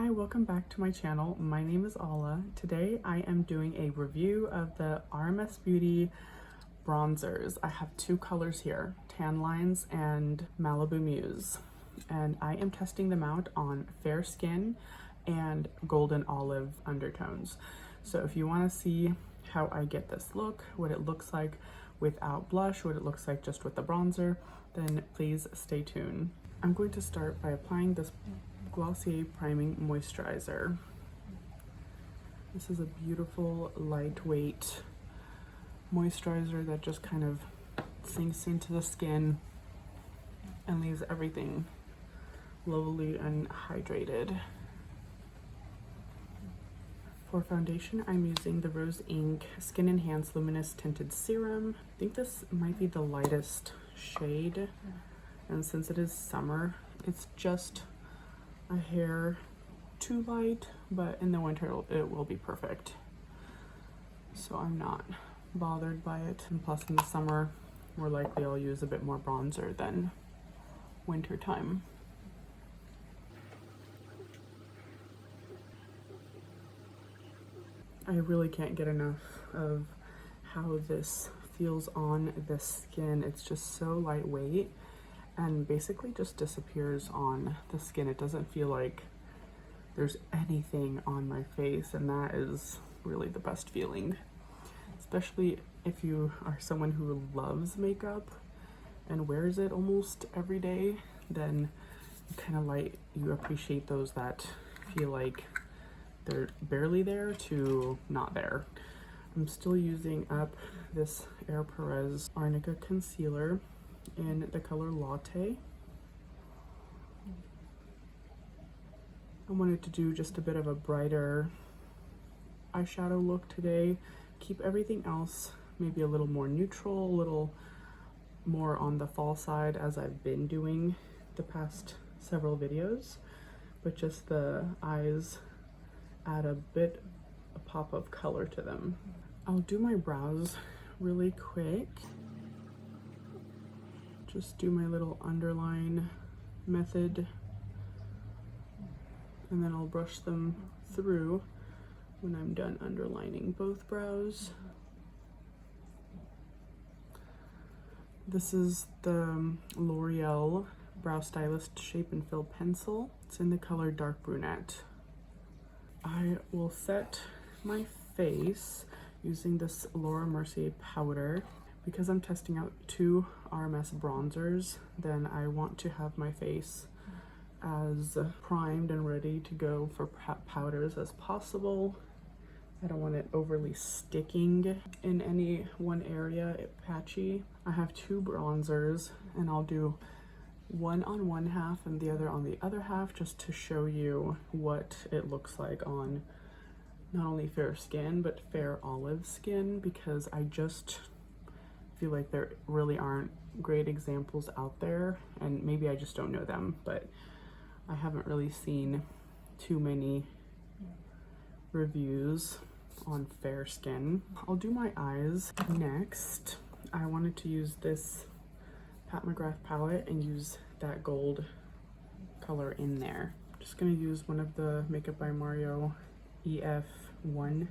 Hi, welcome back to my channel. My name is Ala. Today I am doing a review of the RMS BEAUTY bronzers. I have two colors here, Tan Lines and Malibu Muse. And I am testing them out on fair skin and golden olive undertones. So if you want to see how I get this look, what it looks like without blush, what it looks like just with the bronzer, then please stay tuned. I'm going to start by applying this Glossier priming moisturizer. This is a beautiful lightweight moisturizer that just kind of sinks into the skin and leaves everything lovely and hydrated. For foundation, I'm using the Rose Inc Skin Enhanced Luminous Tinted Serum. I think this might be the lightest shade, and since it is summer, it's just a hair too light, but in the winter it will be perfect. So I'm not bothered by it. And plus in the summer, more likely I'll use a bit more bronzer than winter time. I really can't get enough of how this feels on the skin. It's just so lightweight and basically just disappears on the skin. It doesn't feel like there's anything on my face, and that is really the best feeling. Especially if you are someone who loves makeup and wears it almost every day, then you appreciate those that feel like they're barely there to not there. I'm still using up this Ere Perez Arnica concealer in the color Latte. I wanted to do just a bit of a brighter eyeshadow look today. Keep everything else maybe a little more neutral, a little more on the fall side as I've been doing the past several videos, but just the eyes add a pop of color to them. I'll do my brows really quick. Just do my little underline method, and then I'll brush them through when I'm done underlining both brows. This is the L'Oreal Brow Stylist Shape and Fill Pencil. It's in the color Dark Brunette. I will set my face using this Laura Mercier powder. Because I'm testing out two RMS bronzers, then I want to have my face as primed and ready to go for powders as possible. I don't want it overly sticking in any one area, patchy. I have two bronzers, and I'll do one on one half and the other on the other half, just to show you what it looks like on not only fair skin but fair olive skin, because I just feel like there really aren't great examples out there, and maybe I just don't know them, but I haven't really seen too many reviews on fair skin. I'll do my eyes next. I wanted to use this Pat McGrath palette and use that gold color in there. I'm just gonna use one of the Makeup by Mario EF1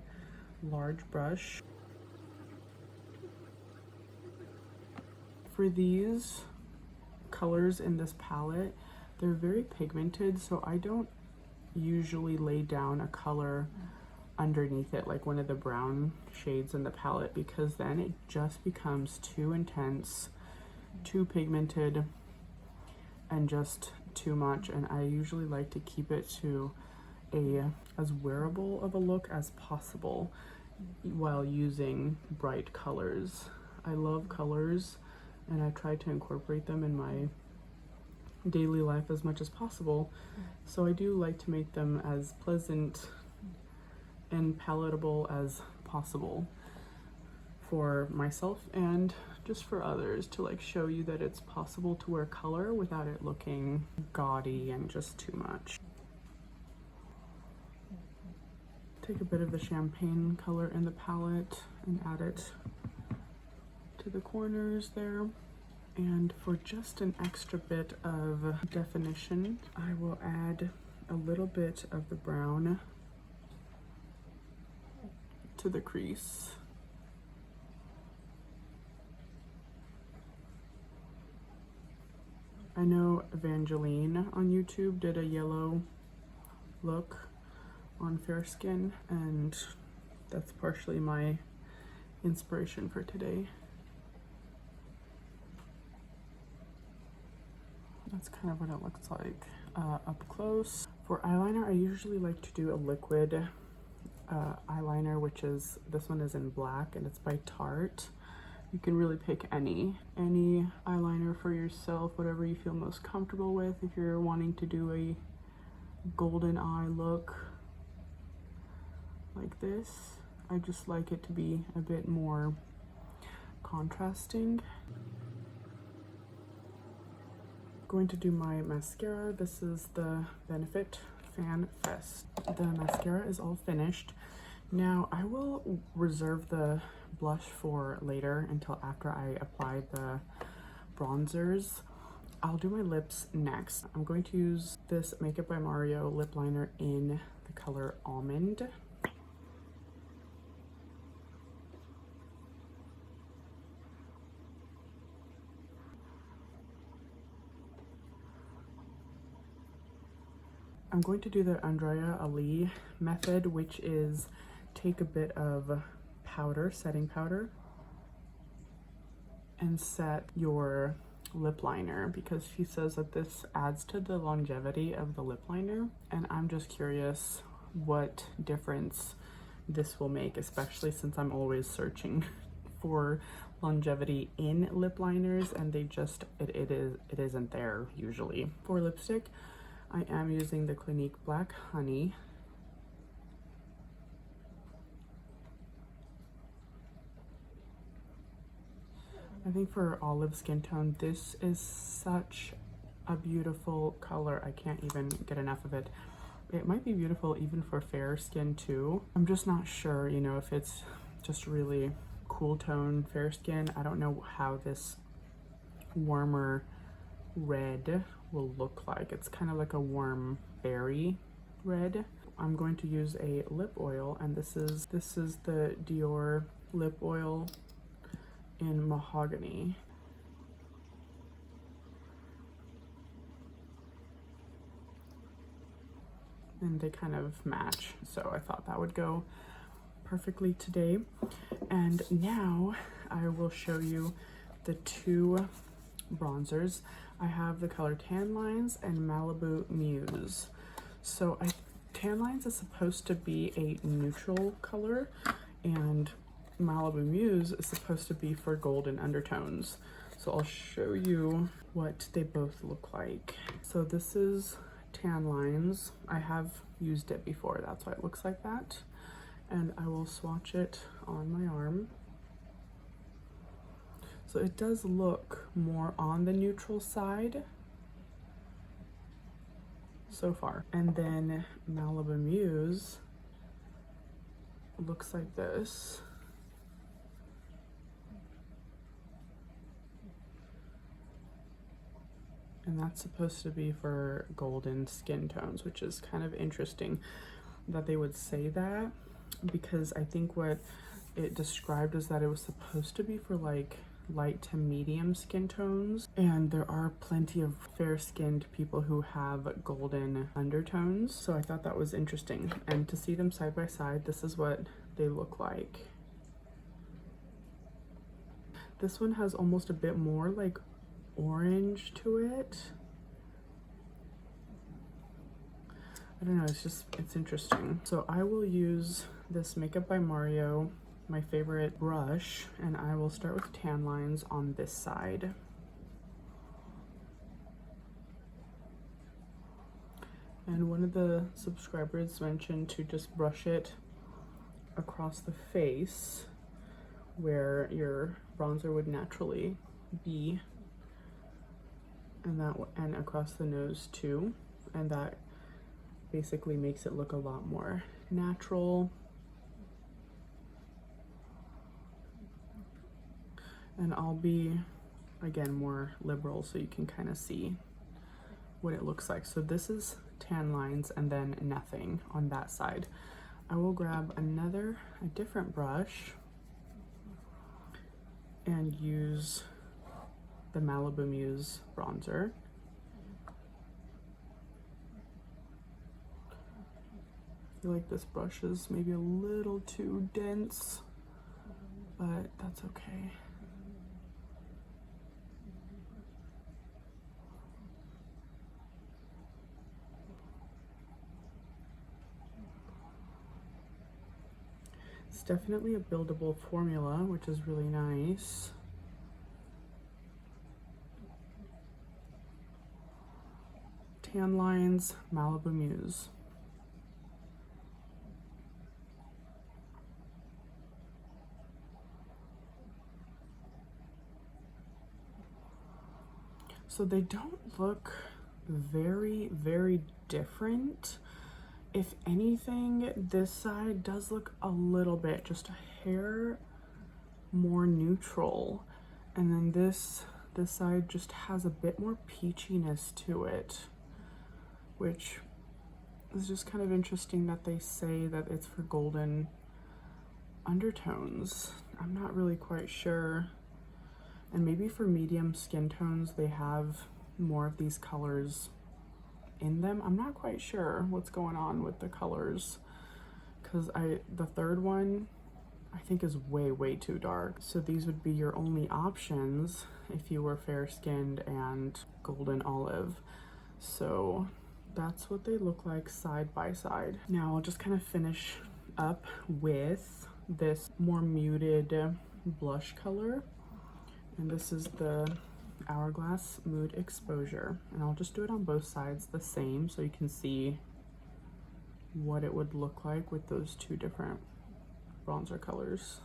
large brush. For these colors in this palette, they're very pigmented, so I don't usually lay down a color underneath it, like one of the brown shades in the palette, because then it just becomes too intense, too pigmented, and just too much. And I usually like to keep it to as wearable of a look as possible while using bright colors. I love colors, and I try to incorporate them in my daily life as much as possible. So I do like to make them as pleasant and palatable as possible for myself and just for others, to show you that it's possible to wear color without it looking gaudy and just too much. Take a bit of the champagne color in the palette and add it to the corners there. And for just an extra bit of definition, I will add a little bit of the brown to the crease. I know Evangeline on YouTube did a yellow look on fair skin, and that's partially my inspiration for today. That's kind of what it looks like up close. For eyeliner, I usually like to do a liquid eyeliner, which is, this one is in black and it's by Tarte. You can really pick any eyeliner for yourself, whatever you feel most comfortable with. If you're wanting to do a golden eye look like this, I just like it to be a bit more contrasting. Going to do my mascara. This is the Benefit Fan Fest. The mascara is all finished. Now I will reserve the blush for later until after I apply the bronzers. I'll do my lips next. I'm going to use this Makeup by Mario lip liner in the color Almond. I'm going to do the Andrea Ali method, which is take a bit of powder, setting powder, and set your lip liner, because she says that this adds to the longevity of the lip liner, and I'm just curious what difference this will make, especially since I'm always searching for longevity in lip liners, and they just it isn't there usually. For lipstick, I am using the Clinique Black Honey. I think for olive skin tone, this is such a beautiful color. I can't even get enough of it. It might be beautiful even for fair skin too. I'm just not sure, you know, if it's just really cool tone fair skin. I don't know how this warmer red will look like. It's kind of like a warm berry red. I'm going to use a lip oil, and this is the Dior lip oil in mahogany. And they kind of match, so I thought that would go perfectly today. And now I will show you the two bronzers. I have the color Tan Lines and Malibu Muse. So Tan Lines is supposed to be a neutral color, and Malibu Muse is supposed to be for golden undertones. So I'll show you what they both look like. So this is Tan Lines. I have used it before, that's why it looks like that. And I will swatch it on my arm. So it does look more on the neutral side so far. And then Malibu Muse looks like this. And that's supposed to be for golden skin tones, which is kind of interesting that they would say that, because I think what it described is that it was supposed to be for like light to medium skin tones, and there are plenty of fair-skinned people who have golden undertones, so I thought that was interesting. And to see them side by side, this is what they look like. This one has almost a bit more like orange to it. I don't know, it's interesting. So I will use this Makeup by Mario, my favorite brush, and I will start with Tan Lines on this side. And one of the subscribers mentioned to just brush it across the face where your bronzer would naturally be, and across the nose too, and that basically makes it look a lot more natural. And I'll be, again, more liberal so you can kind of see what it looks like. So this is tan lines and then nothing on that side. I will grab a different brush and use the Malibu Muse bronzer. I feel like this brush is maybe a little too dense, but that's okay. It's definitely a buildable formula, which is really nice. Tan lines, Malibu Muse. So they don't look very, very different. If anything, this side does look a little bit, just a hair more neutral. And then this side just has a bit more peachiness to it, which is just kind of interesting that they say that it's for golden undertones. I'm not really quite sure. And maybe for medium skin tones, they have more of these colors in them. I'm not quite sure what's going on with the colors, because the third one I think is way too dark. So these would be your only options if you were fair skinned and golden olive. So that's what they look like side by side. Now I'll just kind of finish up with this more muted blush color. And this is the Hourglass Mood Exposure. And I'll just do it on both sides the same so you can see what it would look like with those two different bronzer colors.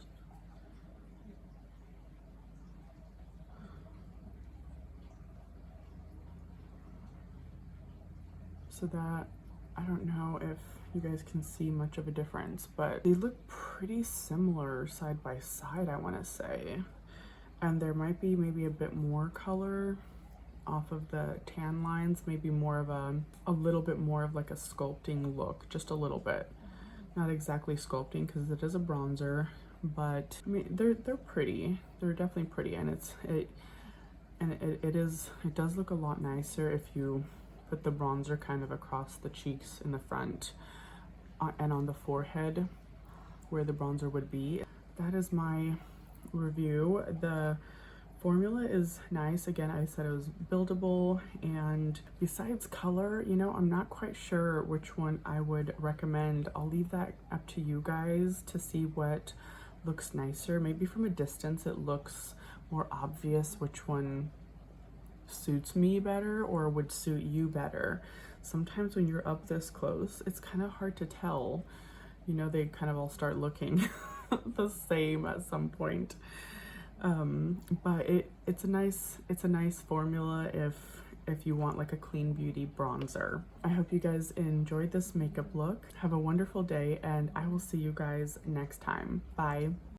So that, I don't know if you guys can see much of a difference, but they look pretty similar side by side, I want to say. And there might be maybe a bit more color off of the tan lines, maybe more of a little bit more of like a sculpting look, just a little bit. Not exactly sculpting because it is a bronzer, but I mean they're pretty. They're definitely pretty, and it does look a lot nicer if you put the bronzer kind of across the cheeks in the front and on the forehead where the bronzer would be. That is my review. The formula is nice. Again, I said it was buildable, and besides color, you know, I'm not quite sure which one I would recommend. I'll leave that up to you guys to see what looks nicer. Maybe from a distance it looks more obvious which one suits me better or would suit you better. Sometimes when you're up this close, it's kind of hard to tell. You know, they kind of all start looking the same at some point. But it's a nice formula if you want like a clean beauty bronzer. I hope you guys enjoyed this makeup look. Have a wonderful day, and I will see you guys next time. Bye.